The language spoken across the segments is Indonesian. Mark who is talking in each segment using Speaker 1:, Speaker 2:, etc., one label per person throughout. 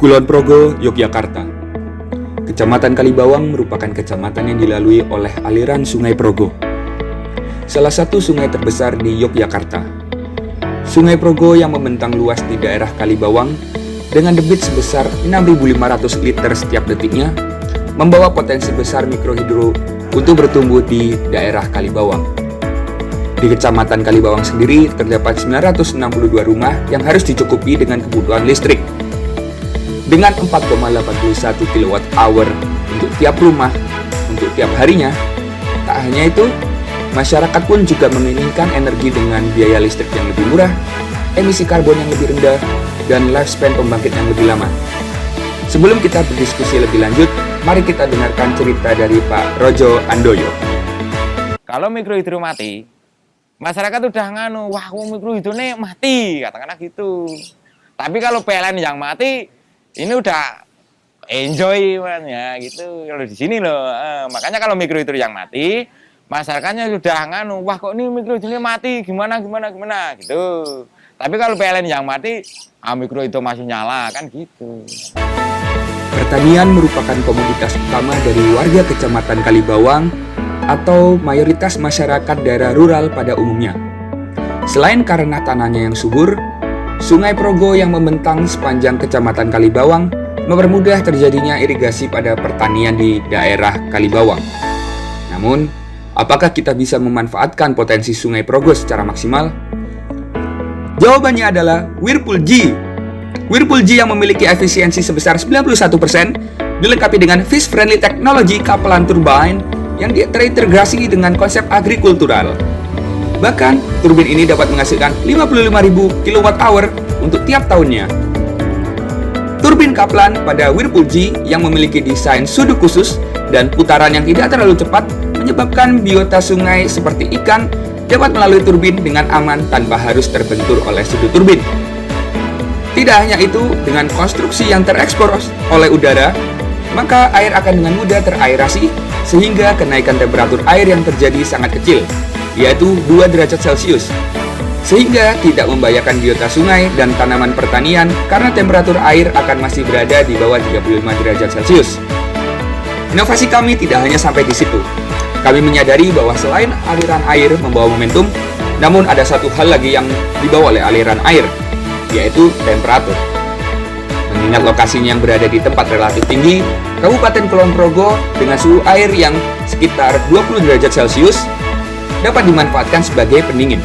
Speaker 1: Kulon Progo, Yogyakarta. Kecamatan Kalibawang merupakan kecamatan yang dilalui oleh aliran Sungai Progo, salah satu sungai terbesar di Yogyakarta. Sungai Progo yang membentang luas di daerah Kalibawang dengan debit sebesar 6.500 liter setiap detiknya, membawa potensi besar mikrohidro untuk bertumbuh di daerah Kalibawang. Di Kecamatan Kalibawang sendiri terdapat 962 rumah yang harus dicukupi dengan kebutuhan listrik. Dengan 4,81 kWh untuk tiap rumah untuk tiap harinya, tak hanya itu, masyarakat pun juga menginginkan energi dengan biaya listrik yang lebih murah, emisi karbon yang lebih rendah, dan lifespan pembangkit yang lebih lama. Sebelum kita berdiskusi lebih lanjut, mari kita dengarkan cerita dari Pak Rojo Andoyo.
Speaker 2: Kalau mikrohidro mati, masyarakat udah wah mikrohidro ini mati, katakanlah gitu. Tapi kalau PLN yang mati, ini udah enjoy man, ya gitu. Kalau di sini loh, makanya kalau mikrohidro yang mati, masyarakatnya sudah wah kok ini mikrohidro ini mati, gimana gitu. Tapi kalau PLN yang mati, mikrohidro masih nyala kan gitu.
Speaker 1: Pertanian merupakan komoditas utama dari warga Kecamatan Kalibawang atau mayoritas masyarakat daerah rural pada umumnya. Selain karena tanahnya yang subur, Sungai Progo yang membentang sepanjang Kecamatan Kalibawang mempermudah terjadinya irigasi pada pertanian di daerah Kalibawang. Namun, apakah kita bisa memanfaatkan potensi Sungai Progo secara maksimal? Jawabannya adalah Whirlpool G. Whirlpool G yang memiliki efisiensi sebesar 91%, dilengkapi dengan fish-friendly teknologi kapelan turbine yang terintegrasi dengan konsep agrikultural. Bahkan, turbin ini dapat menghasilkan 55.000 kWh untuk tiap tahunnya. Turbin Kaplan pada Whirlpool G yang memiliki desain sudut khusus dan putaran yang tidak terlalu cepat menyebabkan biota sungai seperti ikan dapat melalui turbin dengan aman tanpa harus terbentur oleh sudut turbin. Tidak hanya itu, dengan konstruksi yang terekspos oleh udara, maka air akan dengan mudah teraerasi sehingga kenaikan temperatur air yang terjadi sangat kecil, yaitu 2 derajat Celcius, sehingga tidak membahayakan biota sungai dan tanaman pertanian karena temperatur air akan masih berada di bawah 35 derajat Celcius. Inovasi kami tidak hanya sampai di situ. Kami menyadari bahwa selain aliran air membawa momentum, namun ada satu hal lagi yang dibawa oleh aliran air, yaitu temperatur. Mengingat lokasinya yang berada di tempat relatif tinggi, Kabupaten Kulon Progo dengan suhu air yang sekitar 20 derajat Celcius dapat dimanfaatkan sebagai pendingin.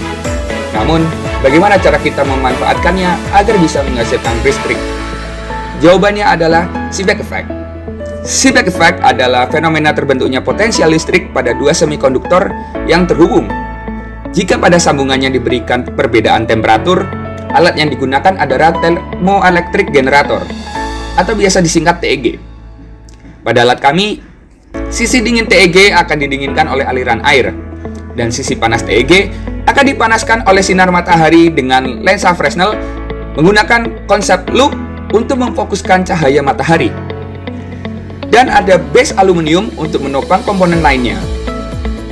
Speaker 1: Namun, bagaimana cara kita memanfaatkannya agar bisa menghasilkan listrik? Jawabannya adalah seebeck effect. Seebeck effect adalah fenomena terbentuknya potensial listrik pada 2 semikonduktor yang terhubung. Jika pada sambungannya diberikan perbedaan temperatur, alat yang digunakan adalah thermoelectric generator atau biasa disingkat TEG. Pada alat kami, sisi dingin TEG akan didinginkan oleh aliran air, dan sisi panas TEG akan dipanaskan oleh sinar matahari dengan lensa Fresnel menggunakan konsep loop untuk memfokuskan cahaya matahari. Dan ada base aluminium untuk menopang komponen lainnya.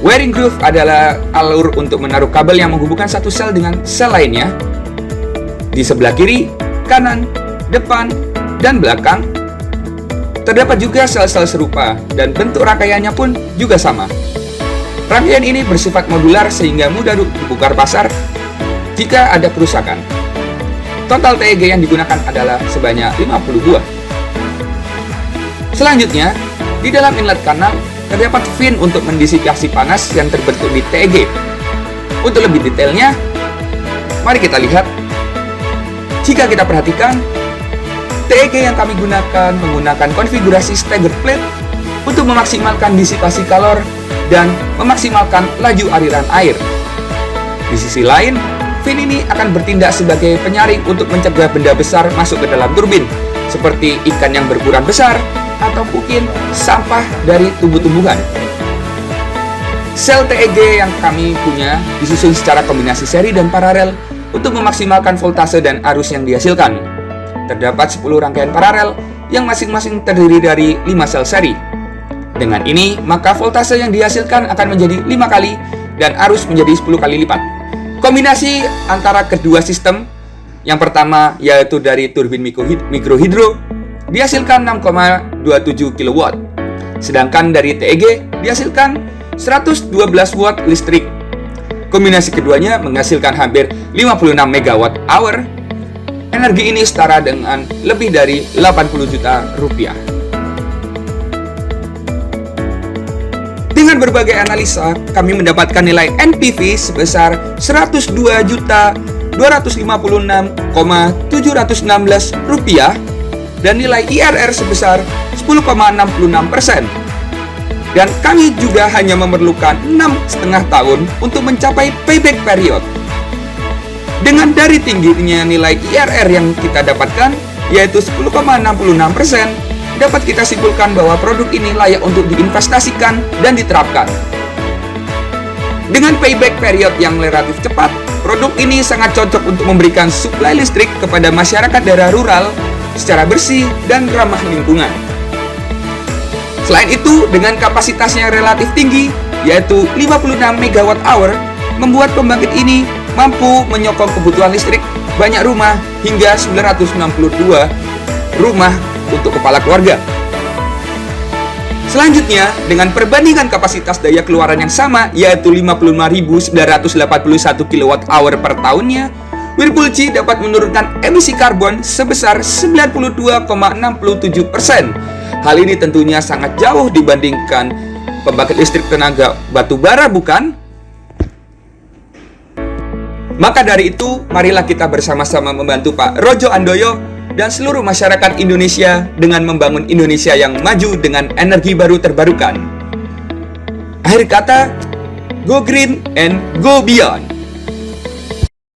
Speaker 1: Wiring groove adalah alur untuk menaruh kabel yang menghubungkan satu sel dengan sel lainnya. Di sebelah kiri, kanan, depan, dan belakang terdapat juga sel-sel serupa dan bentuk rangkaiannya pun juga sama. Rangkaian ini bersifat modular sehingga mudah ditukar pasar jika ada kerusakan. Total TEG yang digunakan adalah sebanyak 50 buah. Selanjutnya, di dalam inlet kanal terdapat fin untuk mendisipasi panas yang terbentuk di TEG. Untuk lebih detailnya, mari kita lihat. Jika kita perhatikan, TEG yang kami gunakan menggunakan konfigurasi stagger plate untuk memaksimalkan disipasi kalor dan memaksimalkan laju aliran air. Di sisi lain, fin ini akan bertindak sebagai penyaring untuk mencegah benda besar masuk ke dalam turbin, seperti ikan yang berukuran besar atau mungkin sampah dari tumbuh-tumbuhan. Sel TEG yang kami punya disusun secara kombinasi seri dan paralel untuk memaksimalkan voltase dan arus yang dihasilkan. Terdapat 10 rangkaian paralel yang masing-masing terdiri dari 5 sel seri. Dengan ini, maka voltase yang dihasilkan akan menjadi 5 kali dan arus menjadi 10 kali lipat. Kombinasi antara kedua sistem, yang pertama yaitu dari turbin mikrohidro, dihasilkan 6,27 kW. Sedangkan dari TEG dihasilkan 112 watt listrik. Kombinasi keduanya menghasilkan hampir 56 MWh. Energi ini setara dengan lebih dari 80 juta rupiah. Dengan berbagai analisa, kami mendapatkan nilai NPV sebesar Rp102.256.716 dan nilai IRR sebesar 10,66%. Dan kami juga hanya memerlukan 6,5 tahun untuk mencapai payback period. Dengan dari tingginya nilai IRR yang kita dapatkan, yaitu 10,66%, dapat kita simpulkan bahwa produk ini layak untuk diinvestasikan dan diterapkan. Dengan payback period yang relatif cepat, produk ini sangat cocok untuk memberikan suplai listrik kepada masyarakat daerah rural secara bersih dan ramah lingkungan. Selain itu, dengan kapasitas yang relatif tinggi, yaitu 56 MWh, membuat pembangkit ini mampu menyokong kebutuhan listrik banyak rumah hingga 962 rumah untuk kepala keluarga. Selanjutnya, dengan perbandingan kapasitas daya keluaran yang sama, yaitu 55.981 kWh per tahunnya, Whirlpool dapat menurunkan emisi karbon sebesar 92,67%. Hal ini tentunya sangat jauh dibandingkan pembangkit listrik tenaga batu bara, bukan? Maka dari itu, marilah kita bersama-sama membantu Pak Rojo Handoyo dan seluruh masyarakat Indonesia dengan membangun Indonesia yang maju dengan energi baru terbarukan. Akhir kata, go green and go beyond.